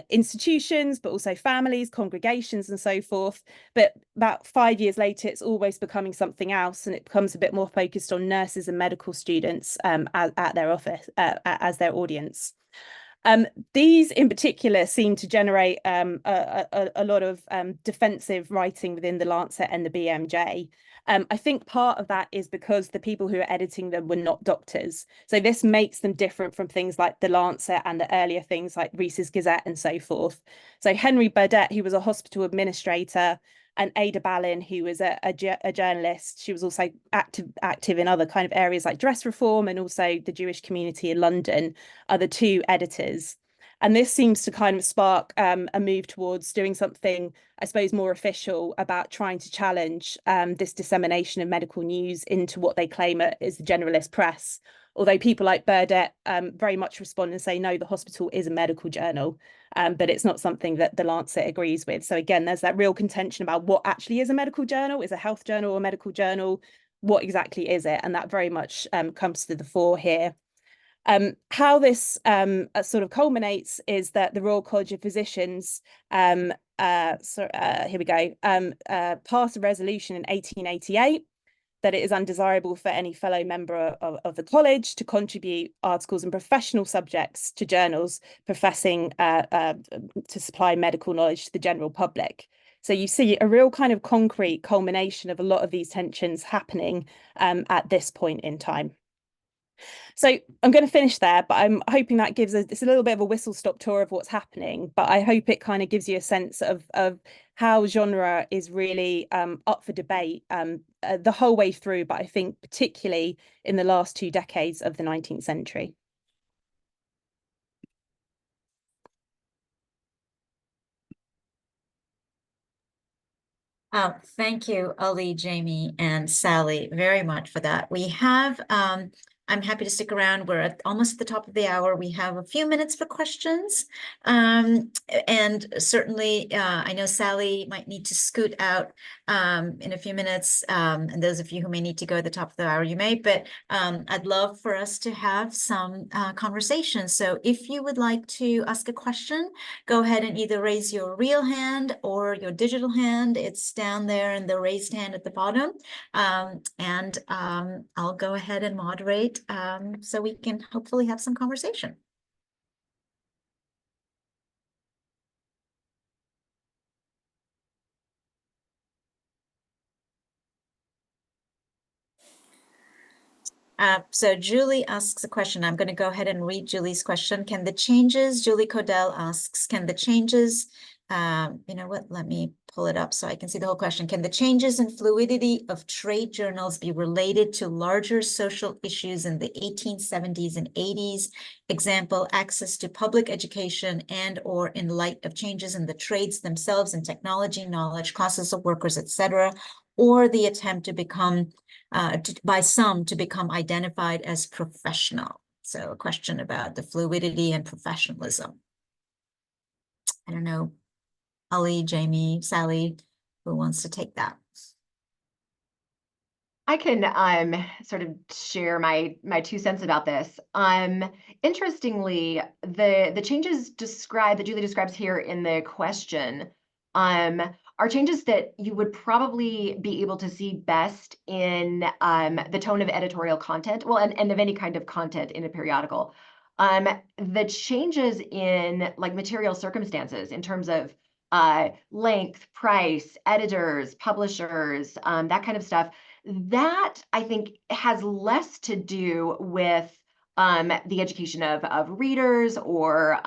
institutions, but also families, congregations, and so forth. But about 5 years later, it's always becoming something else, and it becomes a bit more focused on nurses and medical students at their office as their audience. These in particular seem to generate a lot of defensive writing within the Lancet and the BMJ. I think part of that is because the people who are editing them were not doctors. So this makes them different from things like the Lancet and the earlier things like Rees's Gazette and so forth. So Henry Burdett, who was a hospital administrator, and Ada Ballin, who was a journalist. She was also active in other kind of areas like dress reform and also the Jewish community in London, are the two editors. And this seems to kind of spark a move towards doing something, I suppose, more official about trying to challenge this dissemination of medical news into what they claim is the generalist press. Although people like Burdett very much respond and say, no, The Hospital is a medical journal, but it's not something that the Lancet agrees with. So again, there's that real contention about what actually is a medical journal. Is a health journal or a medical journal? What exactly is it? And that very much comes to the fore here. How this sort of culminates is that the Royal College of Physicians, here we go, passed a resolution in 1888 that it is undesirable for any fellow member of the college to contribute articles and professional subjects to journals professing to supply medical knowledge to the general public. So you see a real kind of concrete culmination of a lot of these tensions happening at this point in time. So I'm going to finish there, but I'm hoping that gives it's a little bit of a whistle-stop tour of what's happening, but I hope it kind of gives you a sense of how genre is really up for debate the whole way through, but I think particularly in the last 2 decades of the 19th century. Thank you, Ali, Jamie, and Sally very much for that. We have I'm happy to stick around. We're almost at the top of the hour. We have a few minutes for questions. And certainly, I know Sally might need to scoot out in a few minutes. And those of you who may need to go at the top of the hour, you may. But I'd love for us to have some conversation. So if you would like to ask a question, go ahead and either raise your real hand or your digital hand. It's down there in the raised hand at the bottom. And I'll go ahead and moderate so we can hopefully have some conversation. So Julie asks a question. I'm going to go ahead and read Julie's question. Can the changes, Julie Codell asks, can the changes, you know what, let me pull it up so I can see the whole question. Can the changes in fluidity of trade journals be related to larger social issues in the 1870s and 80s? Example, access to public education and or in light of changes in the trades themselves and technology, knowledge, classes of workers, etc., or the attempt to become by some to become identified as professional. So a question about the fluidity and professionalism. I don't know, Ali, Jamie, Sally, who wants to take that? I can sort of share my 2 cents about this. Interestingly, the changes that Julie describes here in the question are changes that you would probably be able to see best in the tone of editorial content, well, and of any kind of content in a periodical. The changes in like material circumstances in terms of length, price, editors, publishers, that kind of stuff. That, I think, has less to do with the education of readers or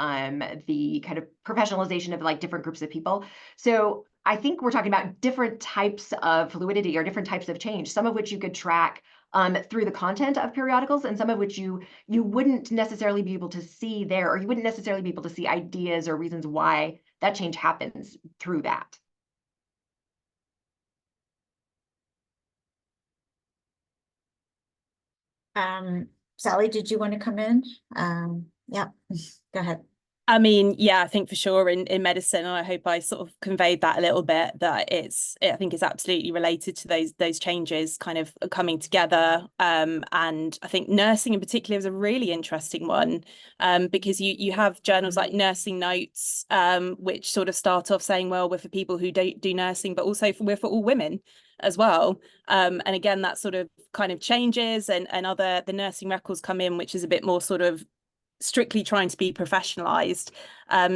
the kind of professionalization of like different groups of people. So I think we're talking about different types of fluidity or different types of change, some of which you could track through the content of periodicals, and some of which you wouldn't necessarily be able to see there, or you wouldn't necessarily be able to see ideas or reasons why that change happens through that. Sally, did you want to come in? Yeah, go ahead. I mean, yeah, I think for sure in medicine, and I hope I sort of conveyed that a little bit, that I think it's absolutely related to those changes kind of coming together. And I think nursing in particular is a really interesting one, because you have journals like Nursing Notes, which sort of start off saying, well, we're for people who don't do nursing, but also we're for all women as well. And again, that sort of kind of changes, and the nursing records come in, which is a bit more sort of strictly trying to be professionalized.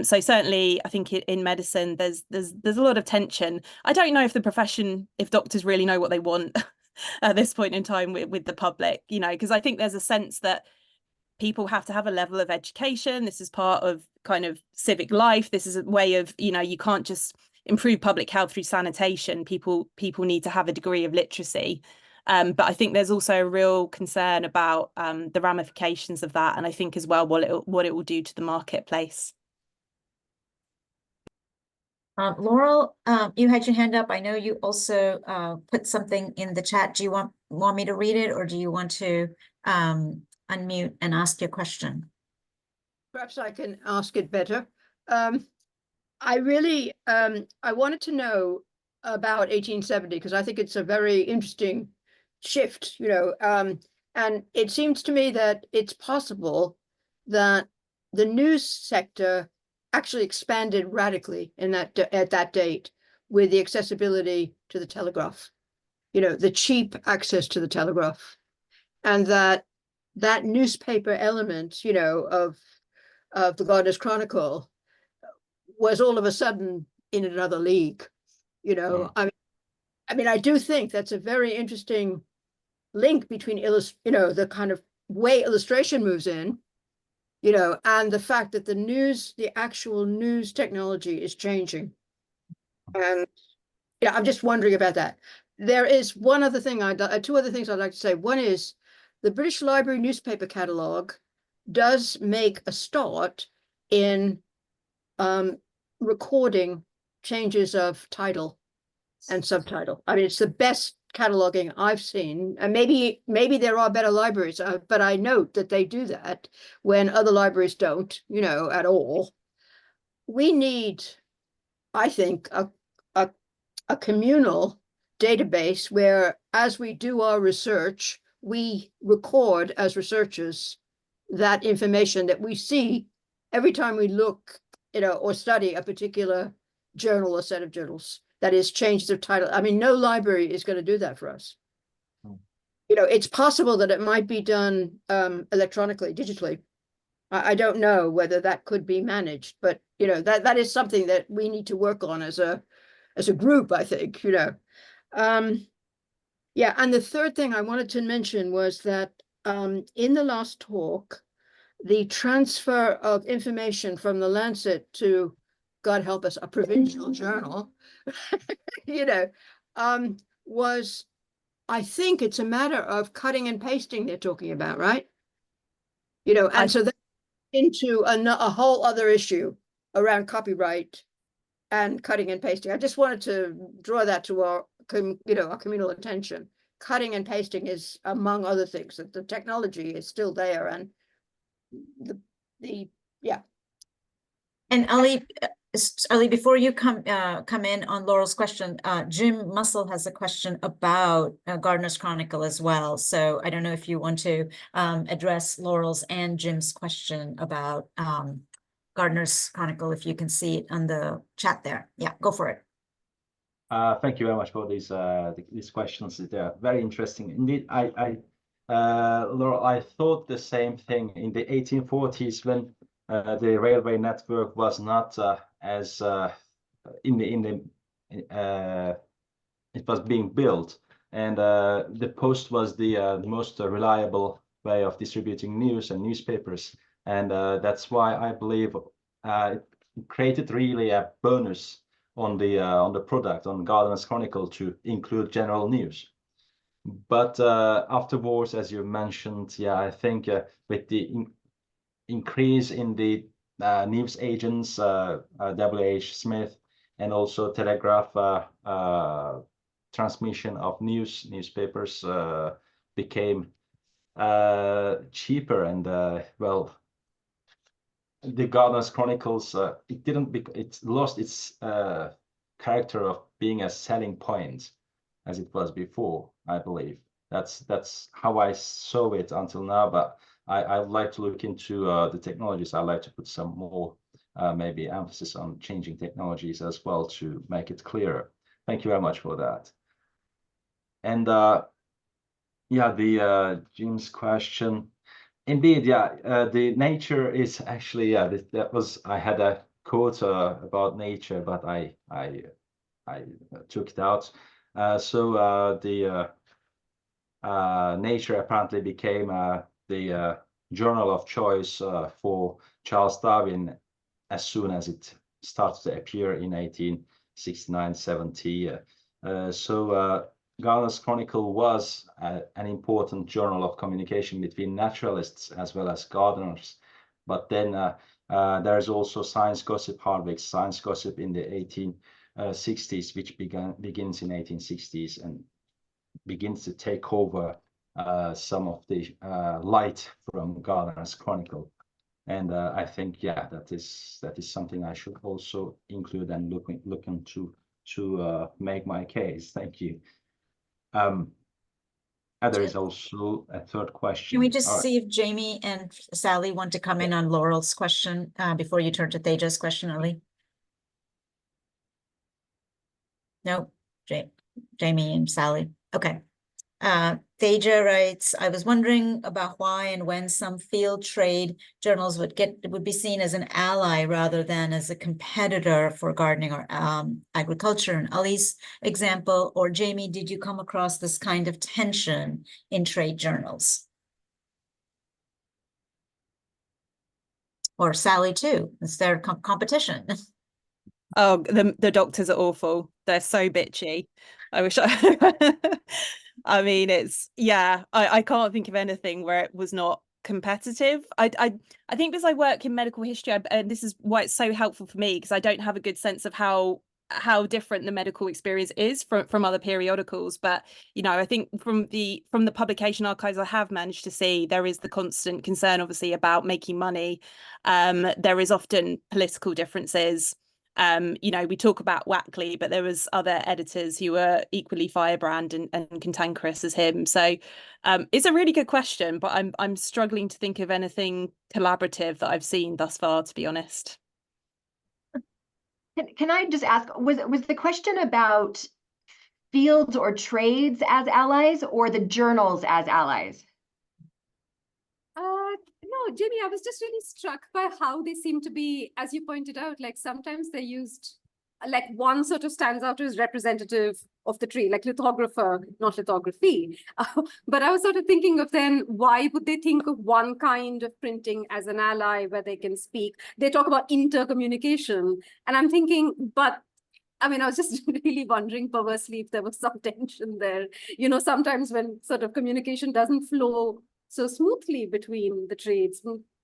So certainly I think in medicine there's a lot of tension. I don't know if doctors really know what they want at this point in time with the public, because I think there's a sense that people have to have a level of education. This is part of kind of civic life. This is a way of, you can't just improve public health through sanitation. People need to have a degree of literacy. But I think there's also a real concern about the ramifications of that, and I think as well what it will do to the marketplace. Laurel, you had your hand up. I know you also put something in the chat. Do you want me to read it, or do you want to unmute and ask your question? Perhaps I can ask it better. I really I wanted to know about 1870, because I think it's a very interesting shift, and it seems to me that it's possible that the news sector actually expanded radically at that date with the accessibility to the telegraph, the cheap access to the telegraph, and that newspaper element, of the Gardener's Chronicle was all of a sudden in another league. I mean, I do think that's a very interesting link between the kind of way illustration moves in, and the fact that the actual news technology is changing. And I'm just wondering about that. There is one other thing two other things I'd like to say. One is the British Library newspaper catalogue does make a start in recording changes of title and subtitle. I mean, it's the best cataloging I've seen, and maybe there are better libraries, but I note that they do that when other libraries don't, at all. We need, I think, a communal database where, as we do our research, we record as researchers that information that we see every time we look, or study a particular journal or set of journals. That is, changes of title. I mean, no library is going to do that for us. It's possible that it might be done electronically, digitally. I don't know whether that could be managed, but that is something that we need to work on as a group, I think. Yeah, and the third thing I wanted to mention was that in the last talk, the transfer of information from the Lancet to, God help us, a provincial journal, was, I think it's a matter of cutting and pasting they're talking about, right? And so that's into a whole other issue around copyright and cutting and pasting. I just wanted to draw that to our communal attention. Cutting and pasting is, among other things, that the technology is still there, and yeah. And Ali, before you come in on Laurel's question, Jim Mussel has a question about Gardener's Chronicle as well. So I don't know if you want to address Laurel's and Jim's question about Gardener's Chronicle, if you can see it on the chat there. Yeah, go for it. Thank you very much for these questions. They're very interesting indeed. Laurel, I thought the same thing in the 1840s when the railway network was not as it was being built, and the post was the most reliable way of distributing news and newspapers, and that's why I believe it created really a bonus on the product, on Gardener's Chronicle, to include general news. But afterwards, as you mentioned, yeah, I think with the increase in the news agents, W.H. Smith, and also telegraph transmission of newspapers became cheaper, and well, the Gardener's Chronicles, it lost its character of being a selling point as it was before, I believe. That's how I saw it until now, but I'd like to look into the technologies. I'd like to put some more maybe emphasis on changing technologies as well to make it clearer. Thank you very much for that. And yeah, the Jim's question. Indeed, yeah, the nature is actually, yeah, that was, I had a quote about nature, but I took it out. So the Nature apparently became the journal of choice for Charles Darwin as soon as it started to appear in 1869-70. So Gardener's Chronicle was an important journal of communication between naturalists as well as gardeners. But then there's also Science Gossip, Harvick's Science Gossip in the 1860s, which begins in 1860s and begins to take over some of the light from Gardener's Chronicle. And I think, yeah, that is something I should also include and look into to make my case. Thank you. And there is also a third question. Can we just see if Jamie and Sally want to come in on Laurel's question before you turn to Teja's question, Ali? No, Jamie and Sally. Okay. Teja writes, I was wondering about why and when some field trade journals would be seen as an ally rather than as a competitor for gardening or agriculture. In Ali's example, or Jamie, did you come across this kind of tension in trade journals? Or Sally too, it's their competition. Oh, the doctors are awful. They're so bitchy. I wish I mean, it's, yeah, I can't think of anything where it was not competitive. I think because I work in medical history, and this is why it's so helpful for me, because I don't have a good sense of how different the medical experience is from other periodicals. But you know, I think from the publication archives I have managed to see, there is the constant concern obviously about making money. There is often political differences. You know, we talk about Wackley, but there was other editors who were equally firebrand and cantankerous as him. So it's a really good question, but I'm struggling to think of anything collaborative that I've seen thus far, to be honest. Can I just ask, was the question about fields or trades as allies or the journals as allies? No, Jamie, I was just really struck by how they seem to be, as you pointed out, like sometimes they used, like one sort of stands out as representative of the tree, like lithographer, not lithography. But I was sort of thinking of then, why would they think of one kind of printing as an ally where they can speak? They talk about intercommunication. And I'm thinking, but I mean, I was just really wondering perversely if there was some tension there. You know, sometimes when sort of communication doesn't flow so smoothly between the trades,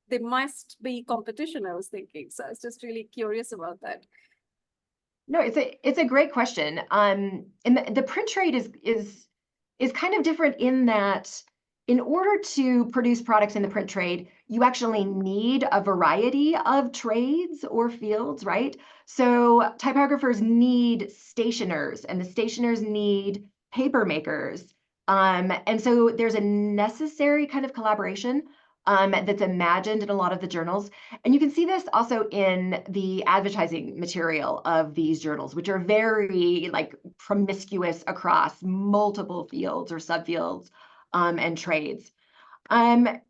there must be competition, I was thinking. So I was just really curious about that. No, it's a great question. And the print trade is kind of different in that in order to produce products in the print trade, you actually need a variety of trades or fields, right? So typographers need stationers, and the stationers need paper makers. And so there's a necessary kind of collaboration that's imagined in a lot of the journals. And you can see this also in the advertising material of these journals, which are very like promiscuous across multiple fields or subfields and trades.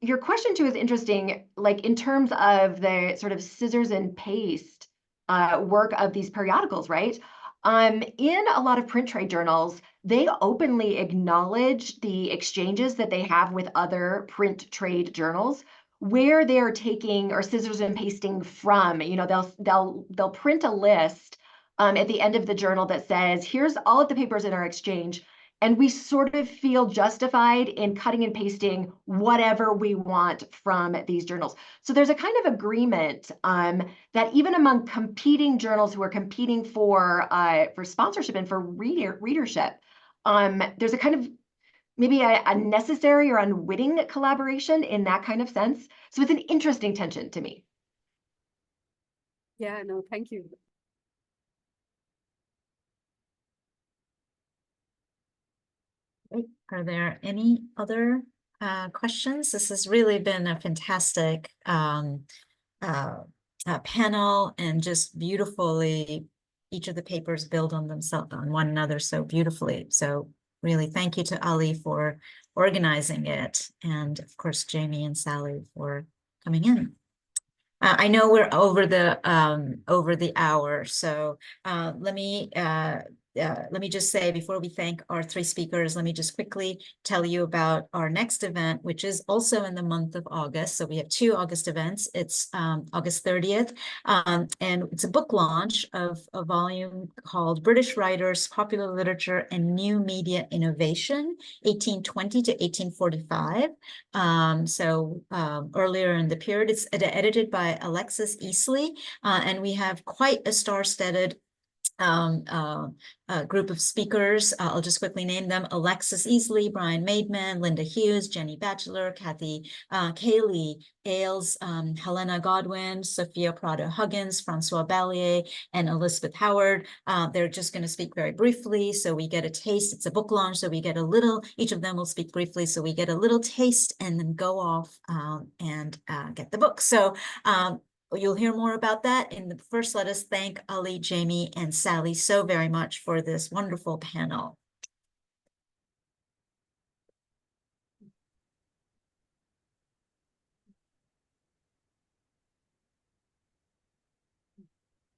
Your question too is interesting, like in terms of the sort of scissors and paste work of these periodicals, right? In a lot of print trade journals, they openly acknowledge the exchanges that they have with other print trade journals, where they're taking or scissors and pasting from. You know, they'll print a list at the end of the journal that says, here's all of the papers in our exchange, and we sort of feel justified in cutting and pasting whatever we want from these journals. So there's a kind of agreement that even among competing journals who are competing for sponsorship and for readership, there's a kind of maybe a necessary or unwitting collaboration in that kind of sense. So it's an interesting tension to me. Yeah, no, thank you. Great. Are there any other questions? This has really been a fantastic panel, and just beautifully, each of the papers build on themselves, on one another so beautifully. So really thank you to Ali for organizing it, and of course Jamie and Sally for coming in. I know we're over the hour, so let me just say, before we thank our three speakers, let me just quickly tell you about our next event, which is also in the month of August. So we have two August events. It's August 30th, and it's a book launch of a volume called British Writers, Popular Literature, and New Media Innovation, 1820 to 1845. Earlier in the period, it's edited by Alexis Easley, and we have quite a star-studded group of speakers. I'll just quickly name them: Alexis Easley, Brian Maidman, Linda Hughes, Jenny Batchelor, Kathy Cayley, Ailes, Helena Godwin, Sophia Prado-Huggins, Francois Ballier, and Elizabeth Howard. They're just going to speak very briefly, so we get a taste. It's a book launch, so we get a little, each of them will speak briefly, so we get a little taste and then go off and get the book. So you'll hear more about that. First, let us thank Ali, Jamie, and Sally so very much for this wonderful panel.